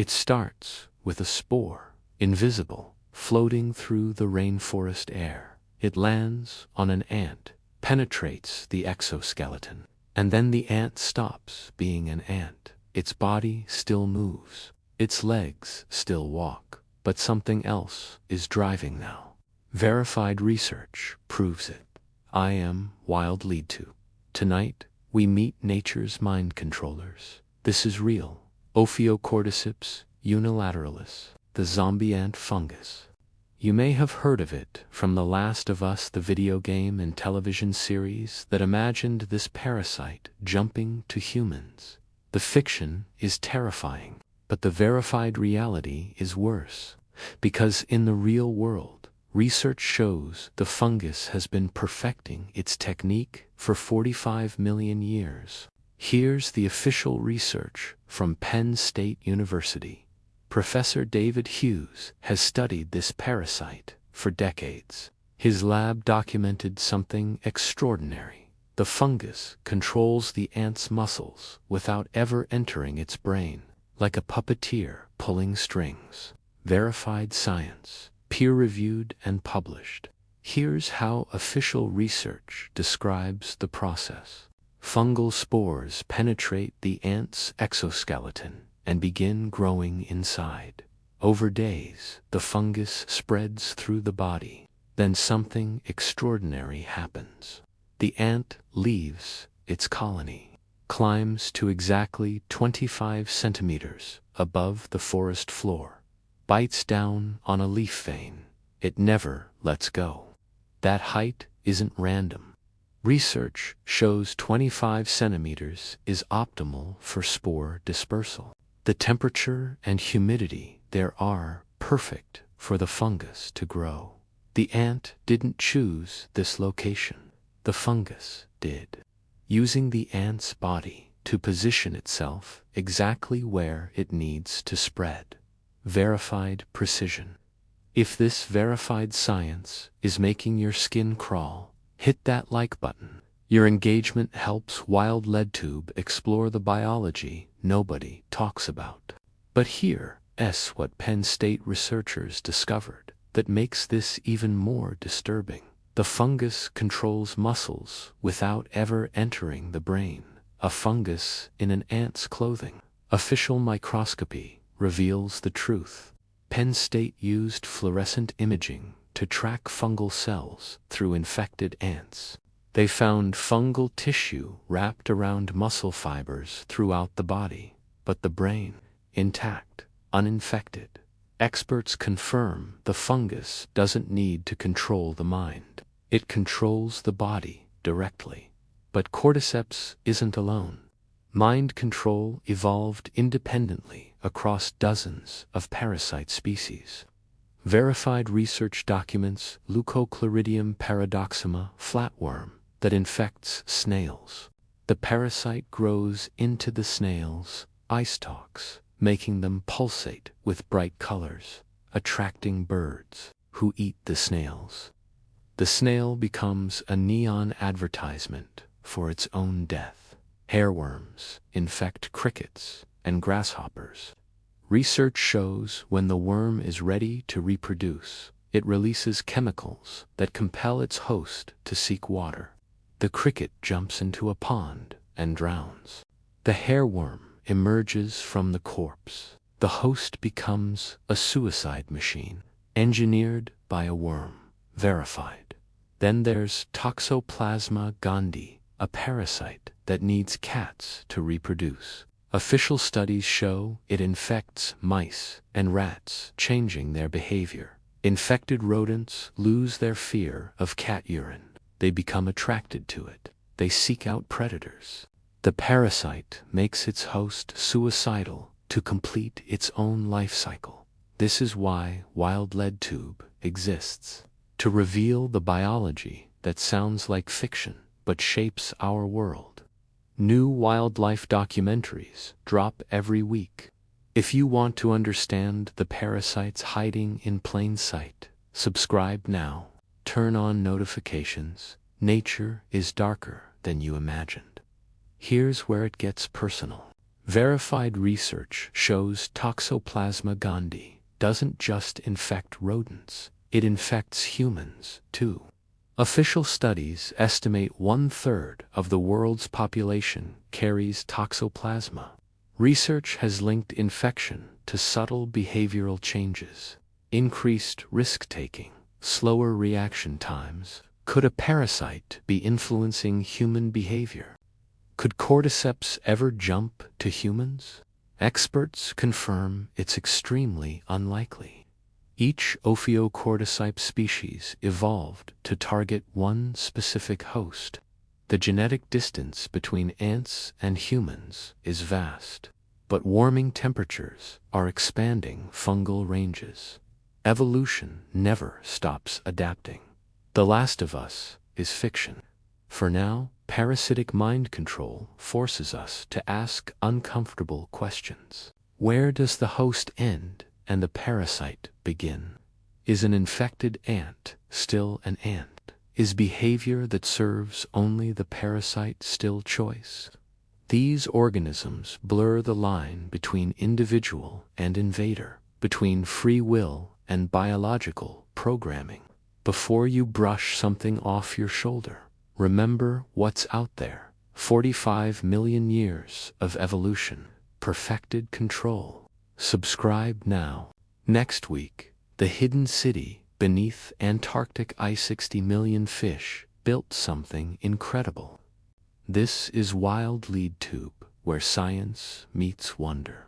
It starts with a spore, invisible, floating through the rainforest air. It lands on an ant, penetrates the exoskeleton, and then the ant stops being an ant. Its body still moves, its legs still walk, but something else is driving now. Verified research proves it. I am WildLeadTube. Tonight, we meet nature's mind controllers. This is real. Ophiocordyceps unilateralis, the zombie ant fungus. You may have heard of it from The Last of Us, the video game and television series that imagined this parasite jumping to humans. The fiction is terrifying, but the verified reality is worse, because in the real world, research shows the fungus has been perfecting its technique for 45 million years. Here's the official research from Penn State University. Professor David Hughes has studied this parasite for decades. His lab documented something extraordinary. The fungus controls the ant's muscles without ever entering its brain, like a puppeteer pulling strings. Verified science, peer-reviewed and published. Here's how official research describes the process. Fungal spores penetrate the ant's exoskeleton and begin growing inside. Over days, the fungus spreads through the body. Then something extraordinary happens. The ant leaves its colony, climbs to exactly 25 centimeters above the forest floor, bites down on a leaf vein. It never lets go. That height isn't random. Research shows 25 centimeters is optimal for spore dispersal. The temperature and humidity there are perfect for the fungus to grow. The ant didn't choose this location. The fungus did, using the ant's body to position itself exactly where it needs to spread. Verified precision. If this verified science is making your skin crawl, hit that like button. Your engagement helps WildLeadTube explore the biology nobody talks about. But here's what Penn State researchers discovered that makes this even more disturbing. The fungus controls muscles without ever entering the brain. A fungus in an ant's clothing. Official microscopy reveals the truth. Penn State used fluorescent imaging to track fungal cells through infected ants. They found fungal tissue wrapped around muscle fibers throughout the body, but the brain, intact, uninfected. Experts confirm the fungus doesn't need to control the mind. It controls the body directly. But cordyceps isn't alone. Mind control evolved independently across dozens of parasite species. Verified research documents Leucochloridium paradoxima flatworm that infects snails. The parasite grows into the snails' eye stalks, making them pulsate with bright colors, attracting birds who eat the snails. The snail becomes a neon advertisement for its own death. Hairworms infect crickets and grasshoppers. Research shows when the worm is ready to reproduce, it releases chemicals that compel its host to seek water. The cricket jumps into a pond and drowns. The hairworm emerges from the corpse. The host becomes a suicide machine, engineered by a worm. Verified. Then there's Toxoplasma gondii, a parasite that needs cats to reproduce. Official studies show it infects mice and rats, changing their behavior. Infected rodents lose their fear of cat urine. They become attracted to it. They seek out predators. The parasite makes its host suicidal to complete its own life cycle. This is why WildLeadTube exists. To reveal the biology that sounds like fiction but shapes our world. New wildlife documentaries drop every week. If you want to understand the parasites hiding in plain sight, subscribe now. Turn on notifications. Nature is darker than you imagined. Here's where it gets personal. Verified research shows Toxoplasma gondii doesn't just infect rodents, it infects humans too. Official studies estimate 1/3 of the world's population carries Toxoplasma. Research has linked infection to subtle behavioral changes, increased risk-taking, slower reaction times. Could a parasite be influencing human behavior? Could cordyceps ever jump to humans? Experts confirm it's extremely unlikely. Each Ophiocordyceps species evolved to target one specific host. The genetic distance between ants and humans is vast, but warming temperatures are expanding fungal ranges. Evolution never stops adapting. The Last of Us is fiction. For now, parasitic mind control forces us to ask uncomfortable questions. Where does the host end and the parasite begin? Is an infected ant still an ant? Is behavior that serves only the parasite still choice? These organisms blur the line between individual and invader, between free will and biological programming. Before you brush something off your shoulder, remember what's out there. 45 million years of evolution, perfected control. Subscribe now. Next week, the hidden city beneath Antarctic ice. 60 million fish built something incredible. This is WildLeadTube, where science meets wonder.